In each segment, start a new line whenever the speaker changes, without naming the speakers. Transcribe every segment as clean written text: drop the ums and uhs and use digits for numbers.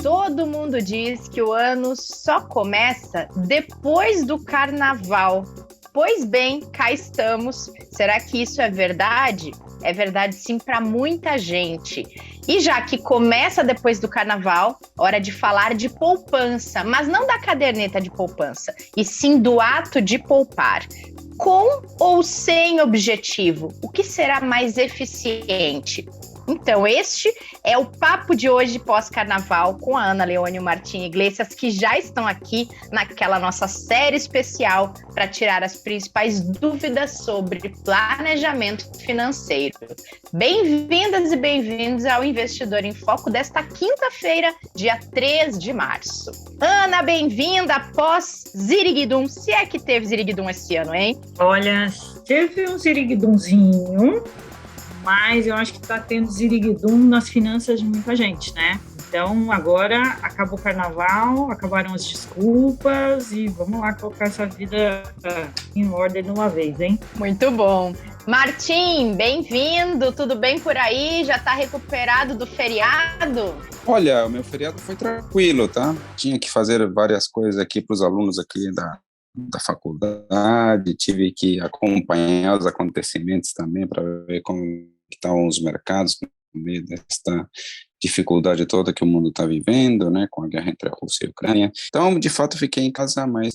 Todo mundo diz que o ano só começa depois do carnaval. Pois bem, cá estamos. Será que isso é verdade? É verdade sim para muita gente. E já que começa depois do carnaval, hora de falar de poupança, mas não da caderneta de poupança, e sim do ato de poupar. Com ou sem objetivo? O que será mais eficiente? Então, este é o papo de hoje pós-carnaval com a Ana Leone e o Martim Iglesias, que já estão aqui naquela nossa série especial para tirar as principais dúvidas sobre planejamento financeiro. Bem-vindas e bem-vindos ao Investidor em Foco desta quinta-feira, dia 3 de março. Ana, bem-vinda após Ziriguidum, se é que teve Ziriguidum esse ano, hein?
Olha, teve um Ziriguidumzinho, mas eu acho que está tendo ziriguidum nas finanças de muita gente, né? Então, agora acabou o carnaval, acabaram as desculpas e vamos lá colocar essa vida em ordem de uma vez, hein?
Muito bom. Martim, bem-vindo, tudo bem por aí? Já está recuperado do feriado?
Olha, o meu feriado foi tranquilo, tá? Tinha que fazer várias coisas aqui para os alunos aqui da faculdade, tive que acompanhar os acontecimentos também para ver como estão os mercados no meio desta dificuldade toda que o mundo está vivendo, né, com a guerra entre a Rússia e a Ucrânia. Então, de fato, fiquei em casa, mas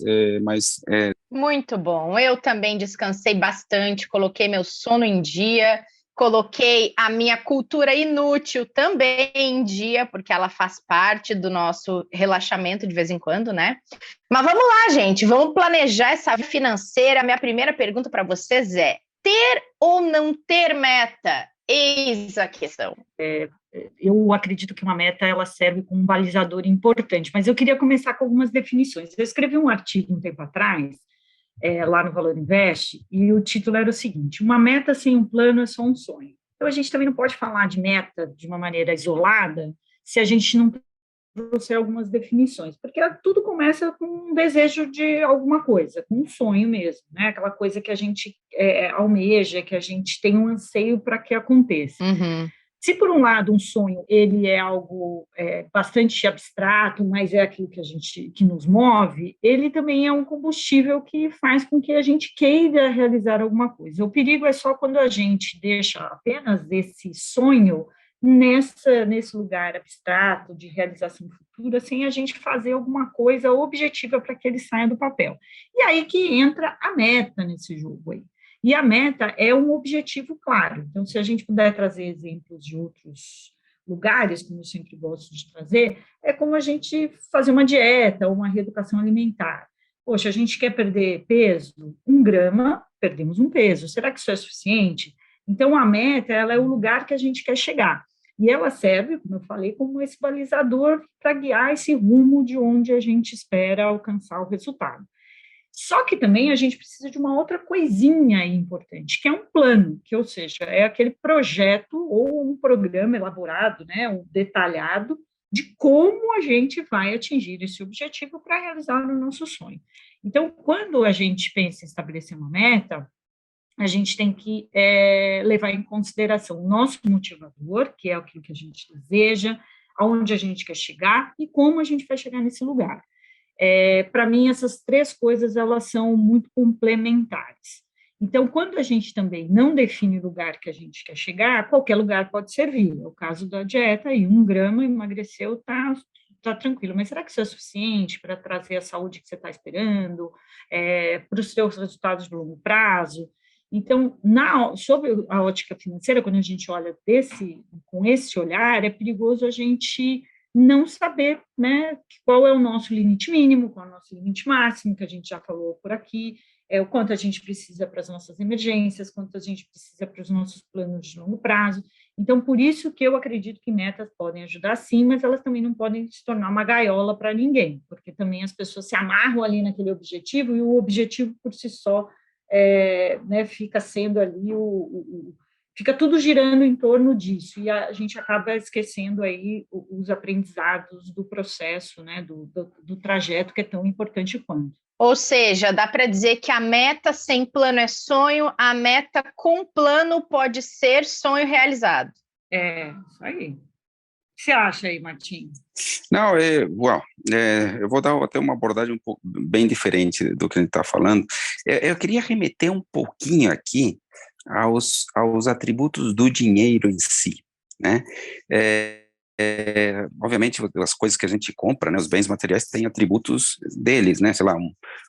Muito bom. Eu também descansei bastante, coloquei meu sono em dia, coloquei a minha cultura inútil também em dia, porque ela faz parte do nosso relaxamento de vez em quando, né? Mas vamos lá, gente, vamos planejar essa vida financeira. Minha primeira pergunta para vocês é: ter ou não ter meta? Eis a questão.
Eu acredito que uma meta ela serve como um balizador importante, mas eu queria começar com algumas definições. Eu escrevi um artigo um tempo atrás, lá no Valor Invest, e o título era o seguinte: uma meta sem um plano é só um sonho. Então, a gente também não pode falar de meta de uma maneira isolada se a gente não trouxer algumas definições, porque tudo começa com um desejo de alguma coisa, com um sonho mesmo, né? Aquela coisa que a gente almeja, que a gente tem um anseio para que aconteça.
Uhum.
Se, por um lado, um sonho ele é algo bastante abstrato, mas é aquilo que nos move, ele também é um combustível que faz com que a gente queira realizar alguma coisa. O perigo é só quando a gente deixa apenas esse sonho nesse lugar abstrato de realização futura, sem a gente fazer alguma coisa objetiva para que ele saia do papel. E aí que entra a meta nesse jogo aí. E a meta é um objetivo claro. Então, se a gente puder trazer exemplos de outros lugares, como eu sempre gosto de trazer, é como a gente fazer uma dieta ou uma reeducação alimentar. Poxa, a gente quer perder peso, 1 grama, perdemos um peso. Será que isso é suficiente? Então, a meta, ela é o lugar que a gente quer chegar. E ela serve, como eu falei, como esse balizador para guiar esse rumo de onde a gente espera alcançar o resultado. Só que também a gente precisa de uma outra coisinha aí importante, que é um plano, que, ou seja, é aquele projeto ou um programa elaborado, né, um detalhado, de como a gente vai atingir esse objetivo para realizar o nosso sonho. Então, quando a gente pensa em estabelecer uma meta, a gente tem que levar em consideração o nosso motivador, que é aquilo que a gente deseja, aonde a gente quer chegar e como a gente vai chegar nesse lugar. Para mim, essas 3 coisas, elas são muito complementares. Então, quando a gente também não define o lugar que a gente quer chegar, qualquer lugar pode servir. É o caso da dieta, aí 1 grama emagreceu, tá tranquilo. Mas será que isso é suficiente para trazer a saúde que você está esperando, para os seus resultados de longo prazo? Então, sobre a ótica financeira, quando a gente olha com esse olhar, é perigoso a gente não saber, né, qual é o nosso limite mínimo, qual é o nosso limite máximo, que a gente já falou por aqui, o quanto a gente precisa para as nossas emergências, quanto a gente precisa para os nossos planos de longo prazo. Então, por isso que eu acredito que metas podem ajudar sim, mas elas também não podem se tornar uma gaiola para ninguém, porque também as pessoas se amarram ali naquele objetivo, e o objetivo por si só né, fica sendo ali fica tudo girando em torno disso, e a gente acaba esquecendo aí os aprendizados do processo, né, do trajeto, que é tão importante quanto.
Ou seja, dá para dizer que a meta sem plano é sonho, a meta com plano pode ser sonho realizado.
Isso aí. O que você acha aí, Martim?
Não, eu vou dar até uma abordagem um pouco bem diferente do que a gente está falando. Eu queria remeter um pouquinho aqui aos atributos do dinheiro em si, né? Obviamente, as coisas que a gente compra, né, os bens materiais têm atributos deles, né? Sei lá,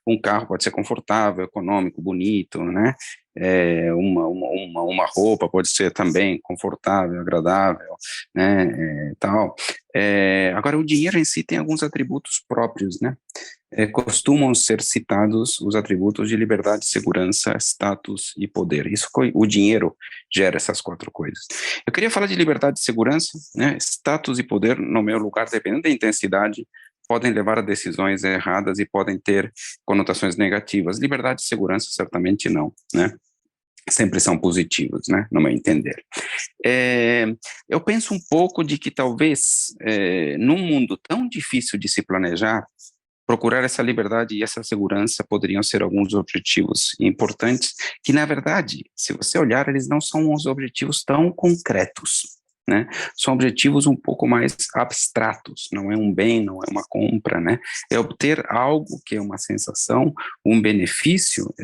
um carro pode ser confortável, econômico, bonito, né? Uma roupa pode ser também confortável, agradável, né? Tal. Agora, o dinheiro em si tem alguns atributos próprios, né? Costumam ser citados os atributos de liberdade, segurança, status e poder. O dinheiro gera essas 4 coisas. Eu queria falar de liberdade e segurança, né? Status e poder, no meu lugar, dependendo da intensidade, podem levar a decisões erradas e podem ter conotações negativas. Liberdade e segurança, certamente não, né? Sempre são positivos, né, no meu entender. Eu penso um pouco de que talvez, num mundo tão difícil de se planejar, procurar essa liberdade e essa segurança poderiam ser alguns objetivos importantes, que, na verdade, se você olhar, eles não são uns objetivos tão concretos, né? São objetivos um pouco mais abstratos, não é um bem, não é uma compra, né? É obter algo que é uma sensação, um benefício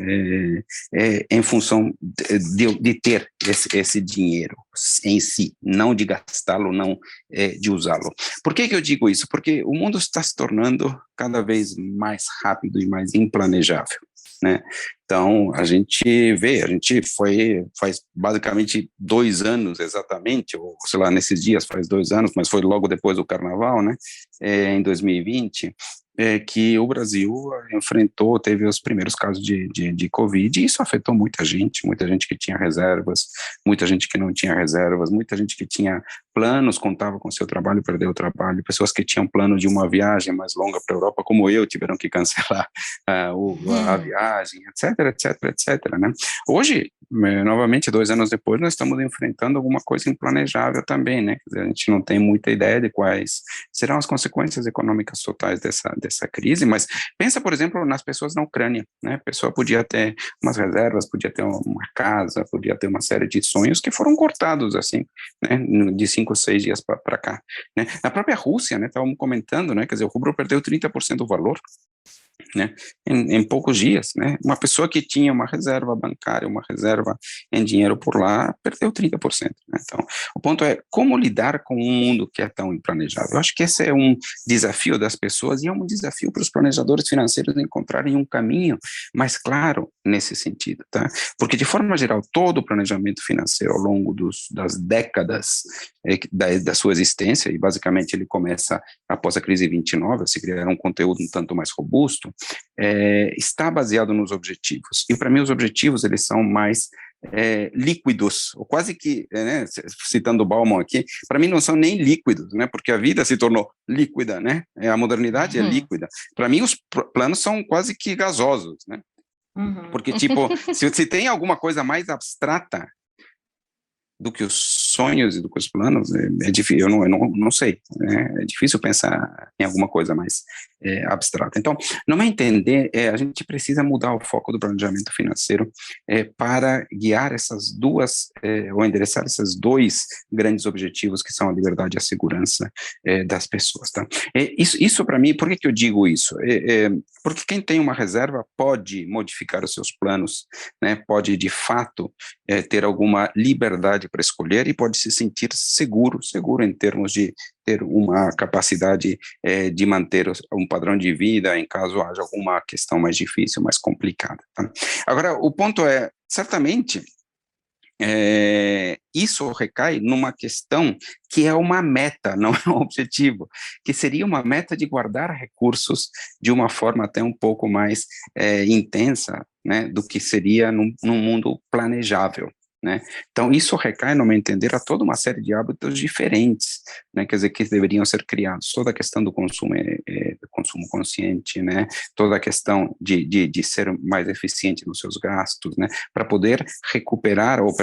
em função de ter esse dinheiro em si, não de gastá-lo, não de usá-lo. Por que eu digo isso? Porque o mundo está se tornando cada vez mais rápido e mais implanejável, né? Então, a gente faz basicamente 2 anos exatamente, ou sei lá, nesses dias faz 2 anos, mas foi logo depois do Carnaval, né, em 2020, que o Brasil teve os primeiros casos de Covid, e isso afetou muita gente que tinha reservas, muita gente que não tinha reservas, muita gente que tinha planos, contava com seu trabalho, perdeu o trabalho, pessoas que tinham plano de uma viagem mais longa para a Europa, como eu, tiveram que cancelar a viagem, etc, né? Hoje, novamente, 2 anos depois, nós estamos enfrentando alguma coisa implanejável também, né? Quer dizer, a gente não tem muita ideia de quais serão as consequências econômicas totais dessa crise, mas pensa, por exemplo, nas pessoas na Ucrânia, né? A pessoa podia ter umas reservas, podia ter uma casa, podia ter uma série de sonhos que foram cortados, assim, né? De 5 ou 6 dias para cá, né? Na própria Rússia, né? Estávamos comentando, né? Quer dizer, o rublo perdeu 30% do valor, né, em poucos dias, né, uma pessoa que tinha uma reserva bancária, uma reserva em dinheiro por lá, perdeu 30%, né? Então, o ponto é como lidar com um mundo que é tão implanejável. Eu acho que esse é um desafio das pessoas e é um desafio para os planejadores financeiros encontrarem um caminho mais claro nesse sentido, tá? Porque, de forma geral, todo o planejamento financeiro ao longo das décadas da sua existência, e basicamente ele começa após a crise de 29, a se criar um conteúdo um tanto mais robusto, está baseado nos objetivos. E para mim os objetivos eles são mais líquidos, ou quase que, né, citando o Bauman aqui, para mim não são nem líquidos, né, porque a vida se tornou líquida, né, a modernidade é líquida. Para mim os planos são quase que gasosos, né, porque tipo, se tem alguma coisa mais abstrata do que os sonhos e do que os planos, é difícil, eu não sei, né? É difícil pensar em alguma coisa mais abstrata. Então, no meu entender, a gente precisa mudar o foco do planejamento financeiro para guiar essas duas, ou endereçar esses 2 grandes objetivos que são a liberdade e a segurança das pessoas, tá? Isso para mim, por que eu digo isso? Porque quem tem uma reserva pode modificar os seus planos, né? Pode, de fato, ter alguma liberdade para escolher e pode se sentir seguro em termos de ter uma capacidade de manter um padrão de vida em caso haja alguma questão mais difícil, mais complicada, tá? Agora, o ponto é, certamente, isso recai numa questão que é uma meta, não é um objetivo, que seria uma meta de guardar recursos de uma forma até um pouco mais intensa, né, do que seria num mundo planejável, né? Então, isso recai, no meu entender, a toda uma série de hábitos diferentes, né? Quer dizer, que deveriam ser criados. Toda a questão do consumo consumo consciente, né? Toda a questão de ser mais eficiente nos seus gastos, né? Para poder recuperar, ou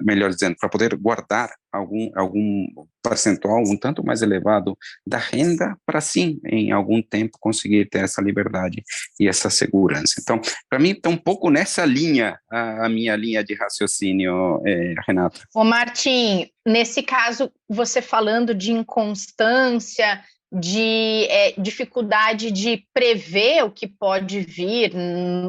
melhor dizendo, para poder guardar algum percentual um tanto mais elevado da renda para sim, em algum tempo, conseguir ter essa liberdade e essa segurança. Então, para mim, está um pouco nessa linha, a minha linha de raciocínio, Renata.
Ô, Martim, nesse caso, você falando de inconstância, de dificuldade de prever o que pode vir,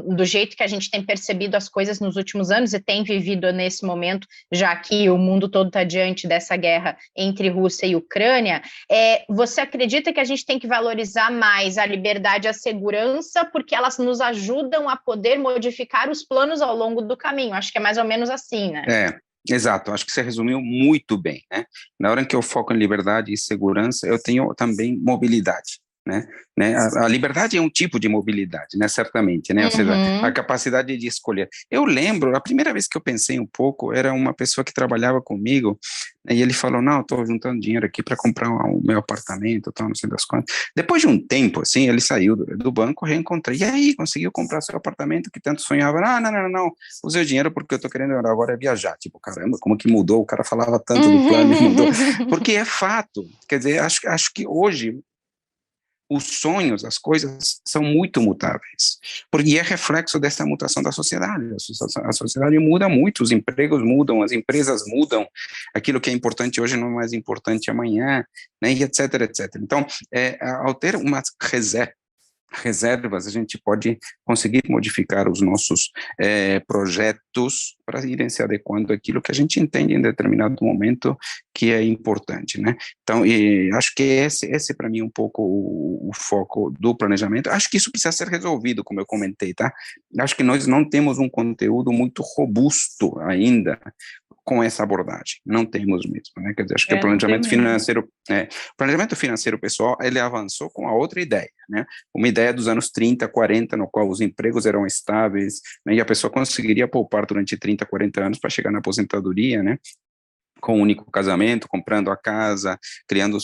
do jeito que a gente tem percebido as coisas nos últimos anos e tem vivido nesse momento, já que o mundo todo está diante dessa guerra entre Rússia e Ucrânia, você acredita que a gente tem que valorizar mais a liberdade e a segurança porque elas nos ajudam a poder modificar os planos ao longo do caminho? Acho que é mais ou menos assim, né?
Exato, acho que você resumiu muito bem, né? Na hora em que eu foco em liberdade e segurança, eu tenho também mobilidade, né? A liberdade é um tipo de mobilidade, né? Certamente, né? Ou seja, a capacidade de escolher. Eu lembro, a primeira vez que eu pensei um pouco, era uma pessoa que trabalhava comigo, né, e ele falou, não, estou juntando dinheiro aqui para comprar o meu apartamento, tal, não sei das quantas. Depois de um tempo, assim, ele saiu do banco, reencontrei, e aí, conseguiu comprar seu apartamento que tanto sonhava? Não, usei o dinheiro porque eu estou querendo agora viajar. Tipo, caramba, como que mudou? O cara falava tanto do plano e mudou. Porque é fato, quer dizer, acho que hoje os sonhos, as coisas são muito mutáveis, porque é reflexo dessa mutação da sociedade. A sociedade muda muito, os empregos mudam, as empresas mudam, aquilo que é importante hoje não é mais importante amanhã, né, e etc, etc. Então, ao ter umas reservas, a gente pode conseguir modificar os nossos projetos para irem se adequando àquilo que a gente entende em determinado momento que é importante, né? Então, acho que esse para mim é um pouco o foco do planejamento. Acho que isso precisa ser resolvido, como eu comentei, tá? Acho que nós não temos um conteúdo muito robusto ainda com essa abordagem, não temos mesmo, né? Quer dizer, acho que o planejamento financeiro pessoal, ele avançou com a outra ideia, né? Uma ideia dos anos 30, 40, no qual os empregos eram estáveis, né? E a pessoa conseguiria poupar durante 30, 40 anos para chegar na aposentadoria, né? Com um único casamento, comprando a casa, criando...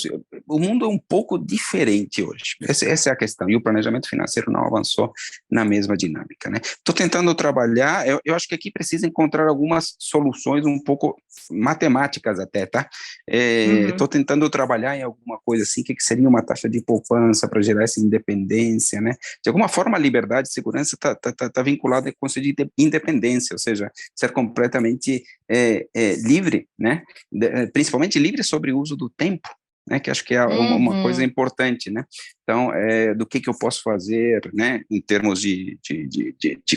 O mundo é um pouco diferente hoje, essa é a questão, e o planejamento financeiro não avançou na mesma dinâmica, né? Estou tentando trabalhar, eu acho que aqui precisa encontrar algumas soluções um pouco matemáticas até, tá? Estou tentando trabalhar em alguma coisa assim, que seria uma taxa de poupança para gerar essa independência, né? De alguma forma, a liberdade e segurança está vinculada com o conceito de independência, ou seja, ser completamente livre, né? Principalmente livre sobre o uso do tempo, né, que acho que é uma coisa importante, né? Então, do que eu posso fazer, né, em termos de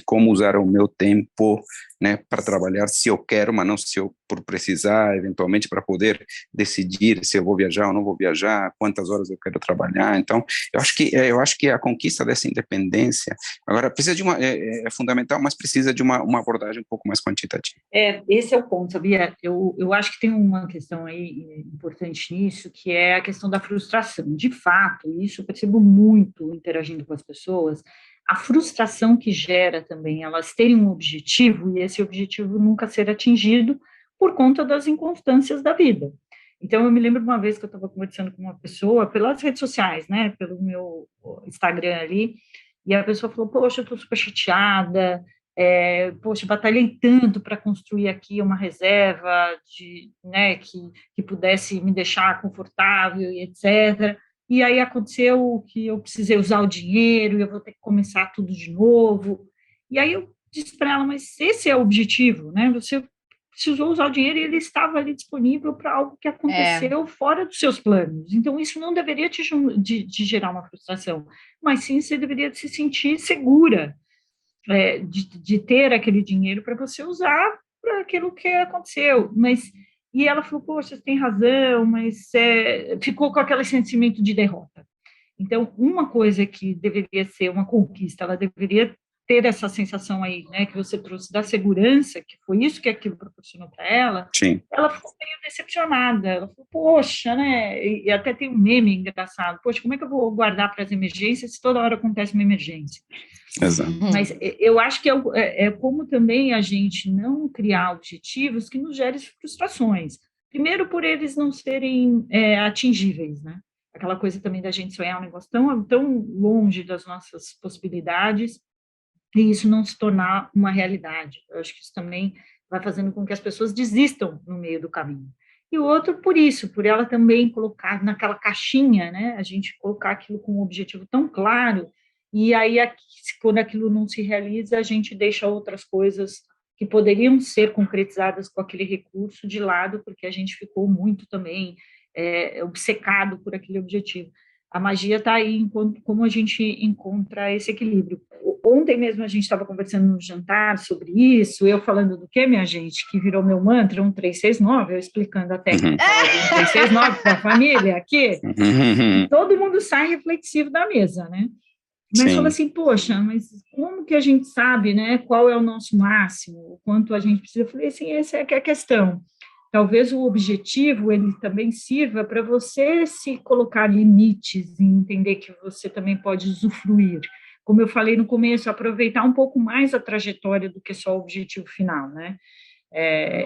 como usar o meu tempo, né, para trabalhar, se eu quero, mas não se eu por precisar, eventualmente, para poder decidir se eu vou viajar ou não vou viajar, quantas horas eu quero trabalhar. Então, eu acho que a conquista dessa independência, agora, precisa de é fundamental, mas precisa de uma abordagem um pouco mais quantitativa.
Esse é o ponto, sabia? Eu acho que tem uma questão aí importante nisso, que é a questão da frustração. De fato, isso eu percebo muito interagindo com as pessoas, a frustração que gera também elas terem um objetivo e esse objetivo nunca ser atingido por conta das inconstâncias da vida. Então, eu me lembro de uma vez que eu estava conversando com uma pessoa pelas redes sociais, né, pelo meu Instagram ali, e a pessoa falou, poxa, eu estou super chateada, poxa, batalhei tanto para construir aqui uma reserva né, que pudesse me deixar confortável e etc., e aí aconteceu que eu precisei usar o dinheiro, eu vou ter que começar tudo de novo. E aí eu disse para ela, mas esse é o objetivo, né? Você precisou usar o dinheiro e ele estava ali disponível para algo que aconteceu fora dos seus planos. Então, isso não deveria te gerar uma frustração, mas sim você deveria se sentir segura de ter aquele dinheiro para você usar para aquilo que aconteceu. E ela falou, poxa, você tem razão, mas ficou com aquele sentimento de derrota. Então, uma coisa que deveria ser uma conquista, ela deveria ter essa sensação aí, né, que você trouxe da segurança, que foi isso que aquilo proporcionou para ela.
Sim.
Ela ficou meio decepcionada. Ela falou, poxa, né? E até tem um meme engraçado. Poxa, como é que eu vou guardar para as emergências se toda hora acontece uma emergência?
Exato.
Mas eu acho que é como também a gente não criar objetivos que nos gerem frustrações. Primeiro, por eles não serem atingíveis, né? aquela coisa também da gente sonhar um negócio tão longe das nossas possibilidades, e isso não se tornar uma realidade. Eu acho que isso também vai fazendo com que as pessoas desistam no meio do caminho. E o outro, por ela também colocar naquela caixinha, né, a gente colocar aquilo com um objetivo tão claro, e aí, quando aquilo não se realiza, a gente deixa outras coisas que poderiam ser concretizadas com aquele recurso de lado, porque a gente ficou muito também obcecado por aquele objetivo. A magia está aí, como a gente encontra esse equilíbrio. Ontem mesmo a gente estava conversando no jantar sobre isso, eu falando do que, minha gente, que virou meu mantra, 1369, eu explicando a técnica do 1369 para a família aqui, e todo mundo sai reflexivo da mesa, né? Mas fala assim, poxa, mas como que a gente sabe, né, qual é o nosso máximo, o quanto a gente precisa? Eu falei assim, essa é a questão. Talvez o objetivo, ele também sirva para você se colocar limites e entender que você também pode usufruir. Como eu falei no começo, aproveitar um pouco mais a trajetória do que só o objetivo final, né?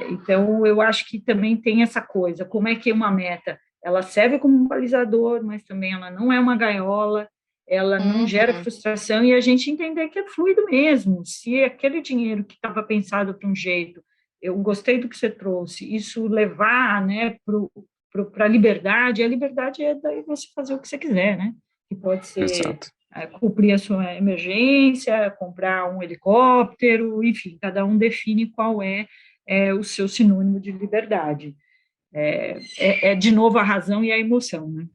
Então, eu acho que também tem essa coisa, como é que uma meta, ela serve como um balizador, mas também ela não é uma gaiola, ela não gera frustração, e a gente entender que é fluido mesmo. Se aquele dinheiro que estava pensado para um jeito, eu gostei do que você trouxe, isso levar, né, para a liberdade é daí você fazer o que você quiser, né? Que pode ser cumprir a sua emergência, comprar um helicóptero, enfim, cada um define qual é o seu sinônimo de liberdade. De novo a razão e a emoção, né?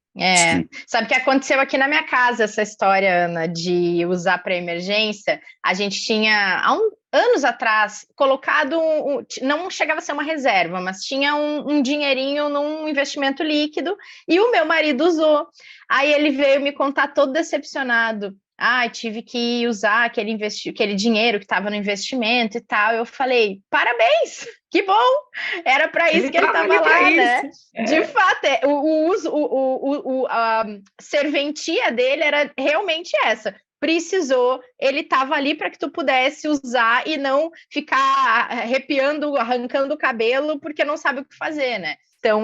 Sabe o que aconteceu aqui na minha casa, essa história, Ana, de usar para emergência? A gente tinha, há anos atrás, colocado, não chegava a ser uma reserva, mas tinha um dinheirinho num investimento líquido, e o meu marido usou. Aí ele veio me contar todo decepcionado. Tive que usar aquele dinheiro que estava no investimento e tal. Eu falei, parabéns, que bom! Era para isso que ele estava lá, né? De fato, a serventia dele era realmente essa. Precisou, ele estava ali para que tu pudesse usar e não ficar arrepiando, arrancando o cabelo porque não sabe o que fazer, né? Então,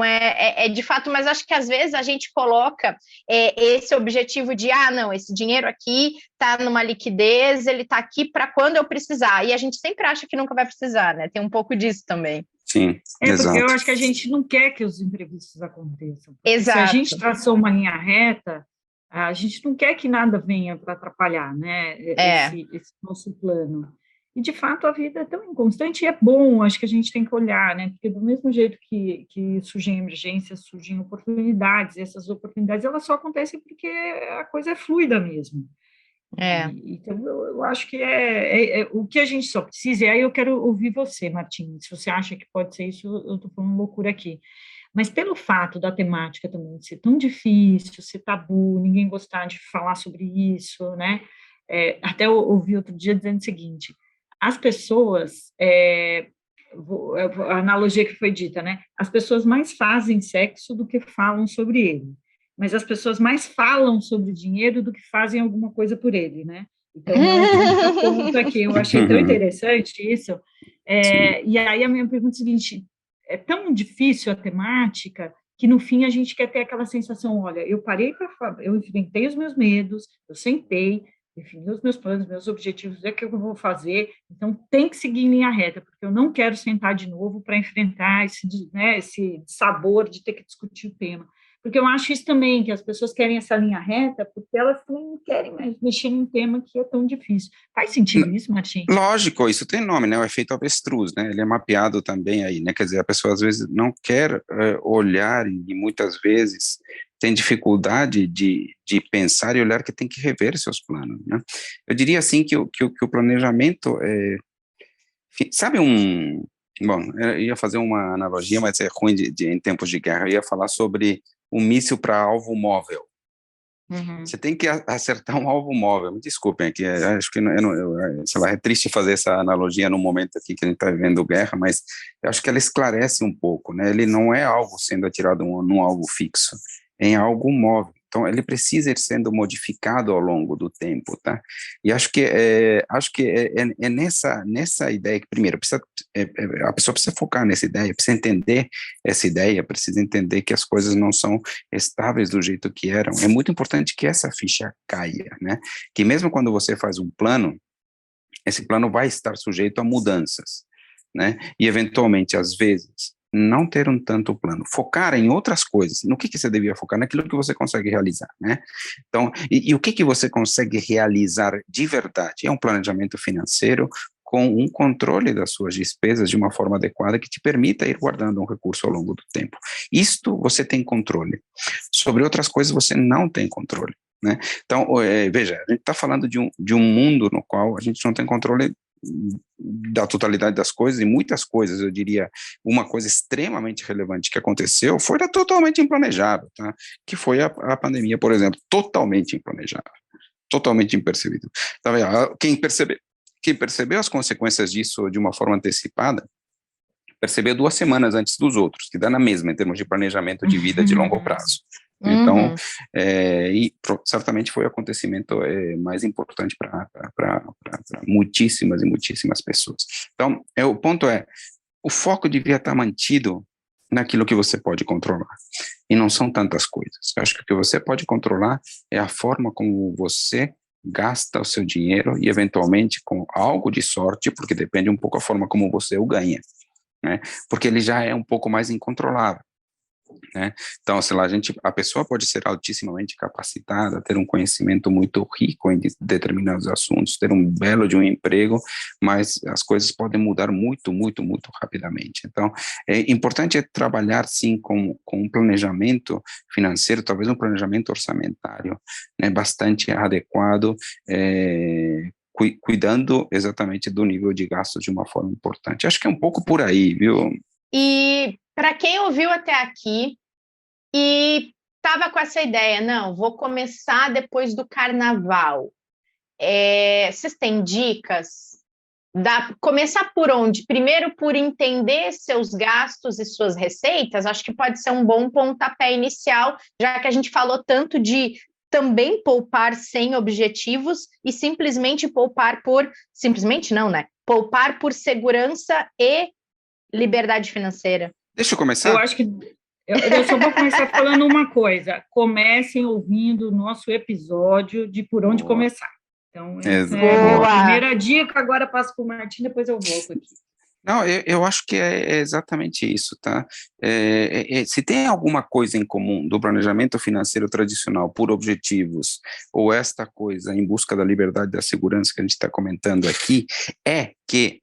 de fato, mas acho que às vezes a gente coloca esse objetivo de, não, esse dinheiro aqui está numa liquidez, ele está aqui para quando eu precisar, e a gente sempre acha que nunca vai precisar, né? Tem um pouco disso também.
Sim, exato.
Porque eu acho que a gente não quer que os imprevistos aconteçam.
Exato.
Se a gente traçou uma linha reta, a gente não quer que nada venha para atrapalhar, né? Esse nosso plano. E, de fato, a vida é tão inconstante e é bom, acho que a gente tem que olhar, né? Porque do mesmo jeito que surgem emergências, surgem oportunidades, e essas oportunidades, elas só acontecem porque a coisa é fluida mesmo. Então, eu acho que o que a gente só precisa, e aí eu quero ouvir você, Martim, se você acha que pode ser isso, eu estou falando loucura aqui, mas pelo fato da temática também ser tão difícil, ser tabu, ninguém gostar de falar sobre isso, né? Até eu ouvi outro dia dizendo o seguinte, as pessoas, a analogia que foi dita, né? As pessoas mais fazem sexo do que falam sobre ele, mas as pessoas mais falam sobre dinheiro do que fazem alguma coisa por ele, né? Então, é um ponto aqui, eu achei tão interessante isso. E aí a minha pergunta é a seguinte, é tão difícil a temática que no fim a gente quer ter aquela sensação, olha, eu enfrentei os meus medos, eu sentei, defini os meus planos, meus objetivos, o que eu vou fazer, então tem que seguir em linha reta, porque eu não quero sentar de novo para enfrentar esse sabor de ter que discutir o tema. Porque eu acho isso também, que as pessoas querem essa linha reta, porque elas também não querem mais mexer num tema que é tão difícil. Faz sentido isso, Martim?
Lógico, isso tem nome, né? O efeito avestruz, né? Ele é mapeado também aí, né? Quer dizer, a pessoa às vezes não quer olhar e muitas vezes tem dificuldade de pensar e olhar que tem que rever seus planos, né? Eu diria assim que o planejamento sabe bom, eu ia fazer uma analogia, mas é ruim em tempos de guerra, eu ia falar sobre um míssil para alvo móvel. Você tem que acertar um alvo móvel. Me desculpem aqui, acho que sei lá, é triste fazer essa analogia no momento aqui que a gente está vivendo guerra, mas eu acho que ela esclarece um pouco, né? Ele não é algo sendo atirado num alvo fixo, é em algo móvel. Então, ele precisa ir sendo modificado ao longo do tempo, tá? E acho que é nessa ideia que, primeiro, a pessoa precisa focar nessa ideia, precisa entender essa ideia, precisa entender que as coisas não são estáveis do jeito que eram. É muito importante que essa ficha caia, né? Que mesmo quando você faz um plano, esse plano vai estar sujeito a mudanças, né? E, eventualmente, às vezes, não ter um tanto plano, focar em outras coisas. No que você devia focar? Naquilo que você consegue realizar, né? Então, e o que você consegue realizar de verdade? É um planejamento financeiro com um controle das suas despesas de uma forma adequada que te permita ir guardando um recurso ao longo do tempo. Isto você tem controle. Sobre outras coisas você não tem controle, né? Então, veja, a gente está falando de um mundo no qual a gente não tem controle da totalidade das coisas, e muitas coisas, eu diria, uma coisa extremamente relevante que aconteceu foi totalmente implanejável, tá? Que foi a pandemia, por exemplo, totalmente implanejável, totalmente impercebível. Tá vendo? Quem percebeu as consequências disso de uma forma antecipada, percebeu 2 semanas antes dos outros, que dá na mesma em termos de planejamento de vida de longo prazo. Então, certamente foi o acontecimento mais importante para muitíssimas e muitíssimas pessoas. Então, o ponto é, o foco devia estar mantido naquilo que você pode controlar, e não são tantas coisas. Eu acho que o que você pode controlar é a forma como você gasta o seu dinheiro, e eventualmente com algo de sorte, porque depende um pouco da forma como você o ganha, né? Porque ele já é um pouco mais incontrolável, né? Então, sei lá, a pessoa pode ser altissimamente capacitada, ter um conhecimento muito rico em determinados assuntos, ter um belo de um emprego, mas as coisas podem mudar muito, muito, muito rapidamente. Então, é importante trabalhar, sim, com um planejamento financeiro, talvez um planejamento orçamentário, né, bastante adequado, cuidando exatamente do nível de gastos de uma forma importante. Acho que é um pouco por aí, viu?
E para quem ouviu até aqui e estava com essa ideia, não, vou começar depois do carnaval, vocês têm dicas? Começar por onde? Primeiro, por entender seus gastos e suas receitas, acho que pode ser um bom pontapé inicial, já que a gente falou tanto de também poupar sem objetivos e simplesmente poupar simplesmente não, né? Poupar por segurança e liberdade financeira.
Deixa eu começar?
Eu acho que eu só vou começar falando uma coisa. Comecem ouvindo o nosso episódio de Por Onde Começar. Então, essa é a minha primeira dica. Agora passo para o Martim, depois eu volto aqui.
Não, eu acho que é exatamente isso, tá? Se tem alguma coisa em comum do planejamento financeiro tradicional por objetivos, ou esta coisa em busca da liberdade e da segurança que a gente está comentando aqui, é que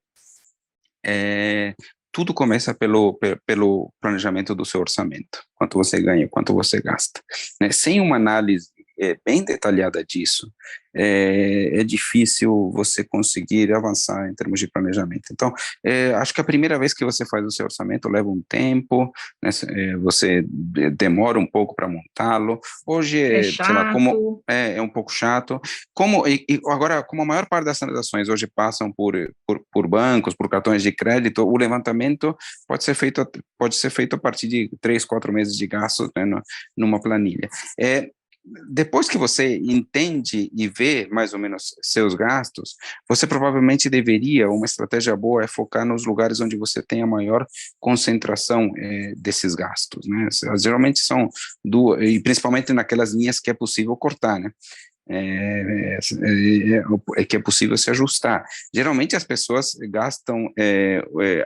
tudo começa pelo planejamento do seu orçamento, quanto você ganha, quanto você gasta, né? Sem uma análise bem detalhada disso, é difícil você conseguir avançar em termos de planejamento. Então, acho que a primeira vez que você faz o seu orçamento leva um tempo, né? Você demora um pouco para montá-lo. Hoje, sei lá, como é um pouco chato. Agora, como a maior parte das transações hoje passam por bancos, por cartões de crédito, o levantamento pode ser feito a partir de 3, 4 meses de gastos, né, numa planilha. Depois que você entende e vê mais ou menos seus gastos, você provavelmente uma estratégia boa é focar nos lugares onde você tem a maior concentração desses gastos, né? Geralmente são duas, e principalmente naquelas linhas que é possível cortar, né? Que é possível se ajustar. Geralmente as pessoas gastam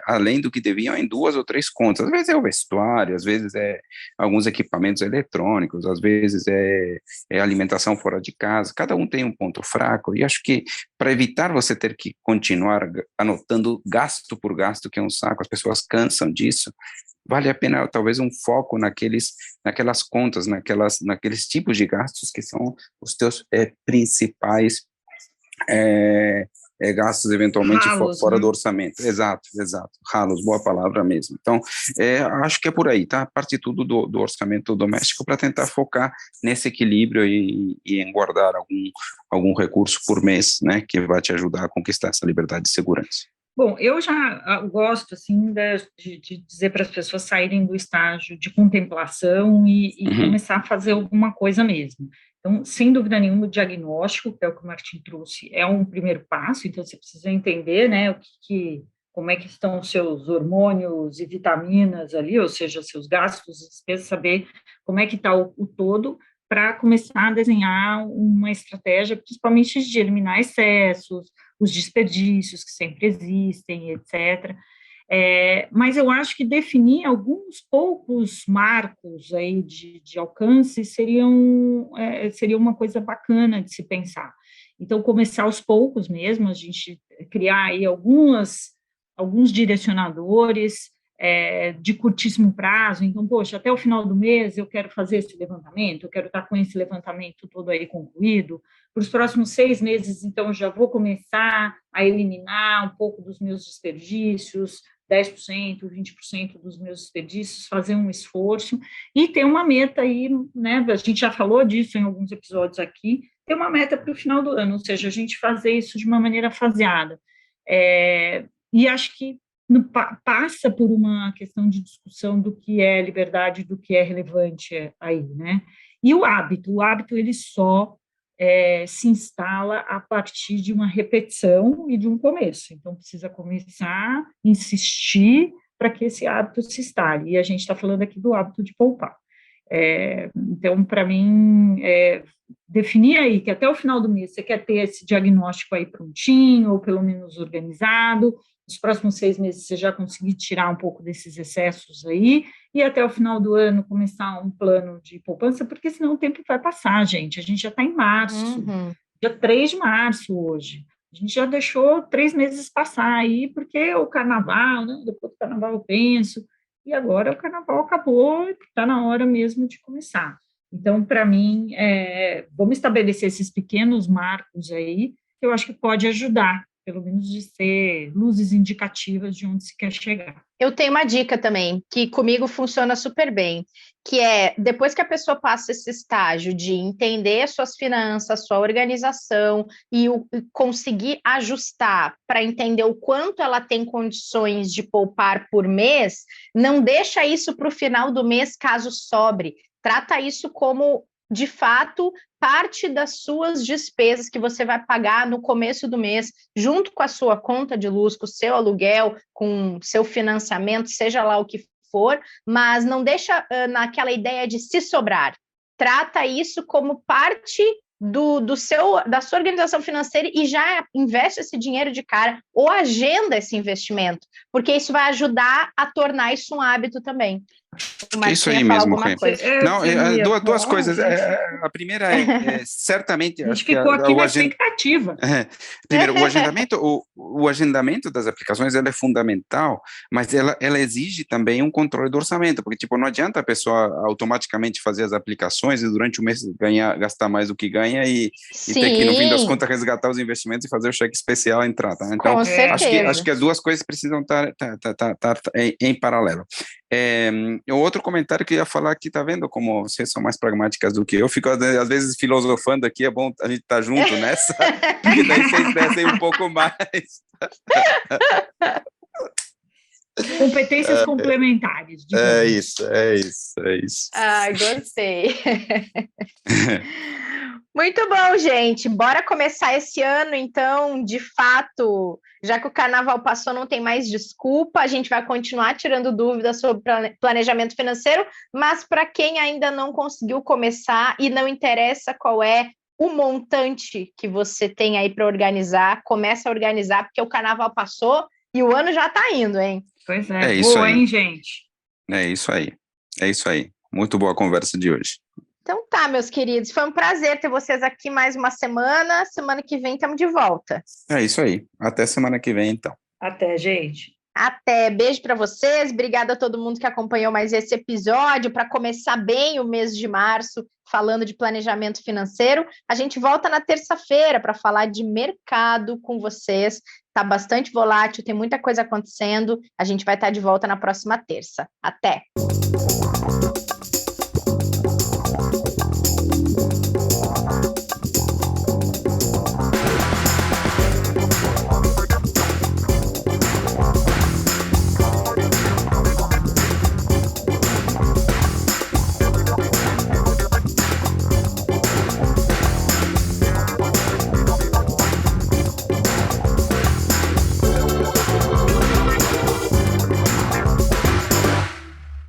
além do que deviam em 2 ou 3 contas. Às vezes é o vestuário, às vezes é alguns equipamentos eletrônicos, às vezes é alimentação fora de casa. Cada um tem um ponto fraco, e acho que para evitar você ter que continuar anotando gasto por gasto, que é um saco, as pessoas cansam disso, vale a pena talvez um foco naquelas contas, naqueles tipos de gastos que são os teus principais gastos eventualmente
ralos,
fora
né?
do orçamento. Exato, ralos, boa palavra mesmo. Então, acho que é por aí, tá? Parte tudo do orçamento doméstico para tentar focar nesse equilíbrio e em guardar algum recurso por mês, né, que vai te ajudar a conquistar essa liberdade de segurança.
Bom, eu já gosto, assim, de dizer para as pessoas saírem do estágio de contemplação e
Uhum.
começar a fazer alguma coisa mesmo. Então, sem dúvida nenhuma, o diagnóstico, que é o que o Martin trouxe, é um primeiro passo, então você precisa entender, né, como é que estão os seus hormônios e vitaminas ali, ou seja, seus gastos e despesas, saber como é que está o todo, para começar a desenhar uma estratégia, principalmente de eliminar excessos, os desperdícios que sempre existem, etc. Mas eu acho que definir alguns poucos marcos aí de alcance seria uma coisa bacana de se pensar. Então, começar aos poucos mesmo, a gente criar aí alguns direcionadores, de curtíssimo prazo. Então, poxa, até o final do mês eu quero fazer esse levantamento, eu quero estar com esse levantamento todo aí concluído. Para os próximos 6 meses, então, já vou começar a eliminar um pouco dos meus desperdícios, 10%, 20% dos meus desperdícios, fazer um esforço e ter uma meta aí, né? A gente já falou disso em alguns episódios aqui, ter uma meta para o final do ano, ou seja, a gente fazer isso de uma maneira faseada. E acho que passa por uma questão de discussão do que é liberdade, do que é relevante aí, né? E o hábito ele só se instala a partir de uma repetição e de um começo. Então, precisa começar, insistir para que esse hábito se instale. E a gente está falando aqui do hábito de poupar. Então, para mim, definir aí que até o final do mês você quer ter esse diagnóstico aí prontinho, ou pelo menos organizado, nos próximos 6 meses você já conseguir tirar um pouco desses excessos aí, e até o final do ano começar um plano de poupança, porque senão o tempo vai passar, gente. A gente já está em março, dia 3 de março hoje. A gente já deixou 3 meses passar aí, porque o carnaval, né? Depois do carnaval eu penso, e agora o carnaval acabou, está na hora mesmo de começar. Então, para mim, vamos estabelecer esses pequenos marcos aí, que eu acho que pode ajudar, pelo menos de ser luzes indicativas de onde se quer chegar.
Eu tenho uma dica também, que comigo funciona super bem, que é, depois que a pessoa passa esse estágio de entender suas finanças, sua organização e conseguir ajustar para entender o quanto ela tem condições de poupar por mês, não deixa isso para o final do mês, caso sobre. Trata isso como, de fato, parte das suas despesas que você vai pagar no começo do mês, junto com a sua conta de luz, com o seu aluguel, com o seu financiamento, seja lá o que for, mas não deixa naquela ideia de se sobrar. Trata isso como parte da sua organização financeira e já investe esse dinheiro de cara ou agenda esse investimento, porque isso vai ajudar a tornar isso um hábito também.
Isso aí mesmo, Rê. Não, duas
falar,
coisas. A primeira certamente,
a gente
acho que
ficou aqui na expectativa.
Primeiro, o agendamento das aplicações é fundamental, mas ela exige também um controle do orçamento, porque tipo, não adianta a pessoa automaticamente fazer as aplicações e durante o mês gastar mais do que ganha e ter que, no fim das contas, resgatar os investimentos e fazer o cheque especial entrar. Tá? Então,
com certeza.
acho que as duas coisas precisam estar em paralelo. O outro comentário que eu ia falar aqui, tá vendo como vocês são mais pragmáticas do que eu? Fico às vezes filosofando aqui, é bom a gente estar junto nessa, porque daí vocês descem um pouco mais.
Competências complementares.
É isso.
Ah, gostei. Muito bom, gente. Bora começar esse ano, então, de fato, já que o carnaval passou, não tem mais desculpa, a gente vai continuar tirando dúvidas sobre planejamento financeiro, mas para quem ainda não conseguiu começar e não interessa qual é o montante que você tem aí para organizar, começa a organizar, porque o carnaval passou e o ano já está indo, hein?
Pois é, boa, hein, gente?
É isso aí. Muito boa a conversa de hoje.
Então tá, meus queridos, foi um prazer ter vocês aqui mais uma semana. Semana que vem estamos de volta.
É isso aí. Até semana que vem, então.
Até, gente.
Até. Beijo para vocês. Obrigada a todo mundo que acompanhou mais esse episódio para começar bem o mês de março falando de planejamento financeiro. A gente volta na terça-feira para falar de mercado com vocês. Tá bastante volátil, tem muita coisa acontecendo. A gente vai estar de volta na próxima terça. Até.